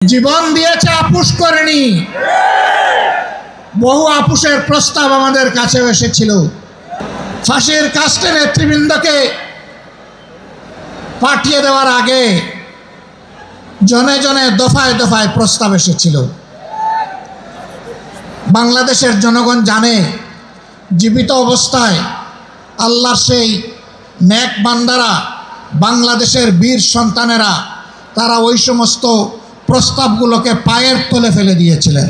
জীবন দিয়েছে, আপুস করেনি। বহু আপুসের প্রস্তাব আমাদের কাছে এসেছিল। ফাঁসির কাস্টে নেতৃবৃন্দকে পাঠিয়ে দেওয়ার আগে জনে জনে দফায় দফায় প্রস্তাব এসেছিল। বাংলাদেশের জনগণ জানে জীবিত অবস্থায় আল্লাহর সেই নেক বান্দারা, বাংলাদেশের বীর সন্তানেরা, তারা ওই সমস্ত প্রস্তাবগুলোকে পায়ের তলে ফেলে দিয়েছিলেন।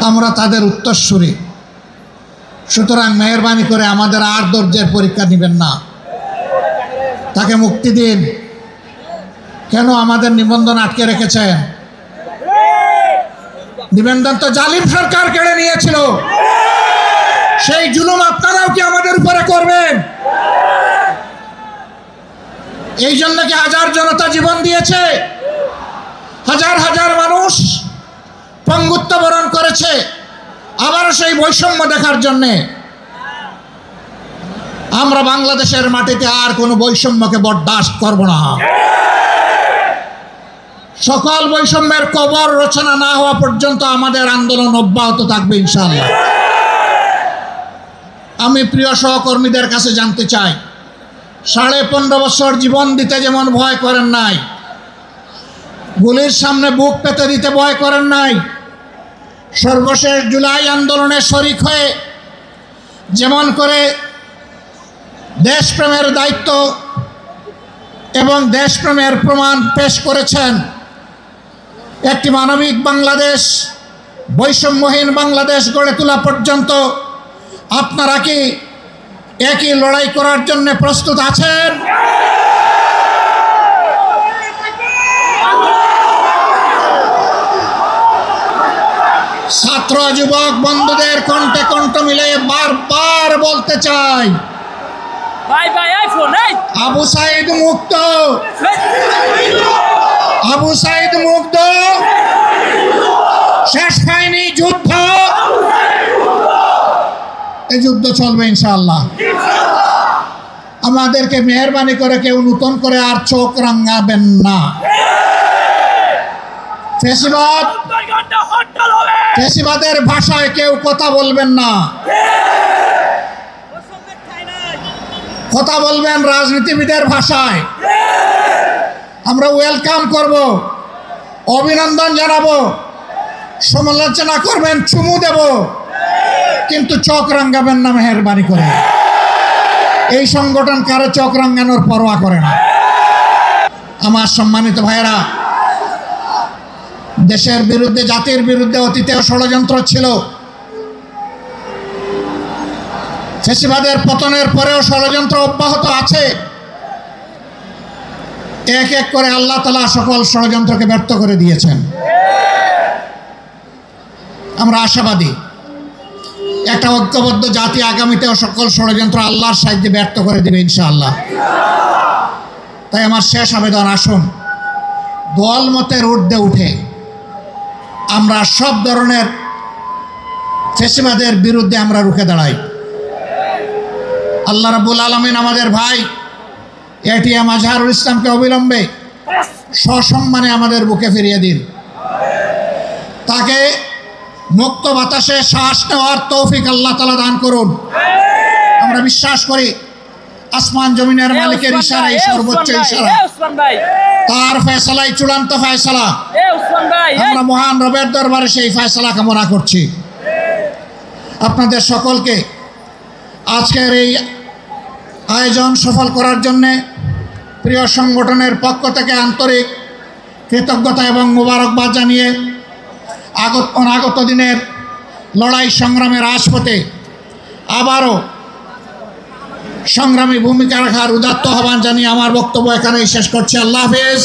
আমরা তাদের উত্তরসূরি। সুতরাং মেহেরবানি করে আমাদের আর ধৈর্যের পরীক্ষা নেবেন না, তাকে মুক্তি দিন। কেন আমাদের নিবন্ধন আটকে রেখেছেন? নিবন্ধন তো জালিম সরকার কেড়ে নিয়েছিল। সেই জুলুম আপনারাও কি আমাদের উপরে করবেন? এই জন্য কি হাজার জনতা জীবন দিয়েছে, হাজার হাজার মানুষ পঙ্গুত্ব বরণ করেছে, আবারও সেই বৈষম্য দেখার জন্যে। আমরা বাংলাদেশের মাটিতে আর কোনো বৈষম্যকে বরদাস্ত করব না। সকল বৈষম্যের কবর রচনা না হওয়া পর্যন্ত আমাদের আন্দোলন অব্যাহত থাকবে ইনশাআল্লাহ। আমি প্রিয় সহকর্মীদের কাছে জানতে চাই, 15.5 বছর জীবন দিতে যেমন ভয় করেন নাই, গুলির সামনে বুক পেতে দিতে ভয় করেন নাই, সর্বশেষ জুলাই আন্দোলনে শরিক হয়ে যেমন করে দেশপ্রেমের দায়িত্ব এবং দেশপ্রেমের প্রমাণ পেশ করেছেন, একটি মানবিক বাংলাদেশ, বৈষম্যহীন বাংলাদেশ গড়ে তোলা পর্যন্ত আপনারা কি একই লড়াই করার জন্য প্রস্তুত আছেন? ছাত্র যুবক বন্ধুদের কণ্ঠে কণ্ঠ মিলে বারবার বলতে চাই, আবু সাইদ মুক্ত, আবু সাইদ মুক্ত, শেষ হয়নি যুদ্ধ, এই যুদ্ধ চলবে ইনশাআল্লাহ। আমাদেরকে মেহেরবানি করে কেউ নতুন করে আর চোখ রাঙাবেন না। ফেসিবাদের ভাষায় কেউ কথা বলবেন না, কথা বলবেন রাজনীতিবিদের ভাষায়। আমরা ওয়েলকাম করব, অভিনন্দন জানাবো, সমালোচনা করবেন, চুমু দেব, কিন্তু চোখ রাঙাবেন না মেহেরবানি করে। এই সংগঠন কারো চোখ রাঙানোর পরোয়া করে না। আমার সম্মানিত ভাইয়েরা, দেশের বিরুদ্ধে, জাতির বিরুদ্ধে অতীতেও ষড়যন্ত্র ছিল। ফ্যাসিবাদের পতনের পরেও ষড়যন্ত্র অব্যাহত আছে। এক এক করে আল্লাহ তাআলা সকল ষড়যন্ত্রকে ব্যর্থ করে দিয়েছেন। আমরা আশাবাদী একটা ঐক্যবদ্ধ জাতি আগামীতেও সকল ষড়যন্ত্র আল্লাহর সাহায্যে ব্যর্থ করে দেবে ইনশাআল্লাহ। তাই আমার শেষ আবেদন, আসুন দল মতের ঊর্ধ্বে উঠে আমরা সব ধরনের ফ্যাসিবাদের বিরুদ্ধে আমরা রুখে দাঁড়াই। আল্লাহ রাব্বুল আলামিন আমাদের ভাই এটিএম আজহারুল ইসলামকে অবিলম্বে সসম্মানে আমাদের বুকে ফিরিয়ে দিন। তাকে মুক্ত বাতাসে শ্বাস নেওয়ার তৌফিক আল্লাহ তাআলা দান করুন। আমরা বিশ্বাস করি আসমান জমিনের মালিকের ইশারাই সর্বোচ্চ ইশারা, তার ফয়সালাই চূড়ান্ত ফয়সালা। আমরা মহান রবের দরবারে সেই ফয়সালা কামনা করছি। আপনাদের সকলকে আজকের এই আয়োজন সফল করার জন্যে প্রিয় সংগঠনের পক্ষ থেকে আন্তরিক কৃতজ্ঞতা এবং মোবারকবাদ জানিয়ে অনাগত দিনের লড়াই সংগ্রামের রাজপথে আবারও সংগ্রামী ভূমিকা রাখার উদাত্ত আহ্বান জানিয়ে আমার বক্তব্য এখানেই শেষ করছি। আল্লাহ হাফেজ।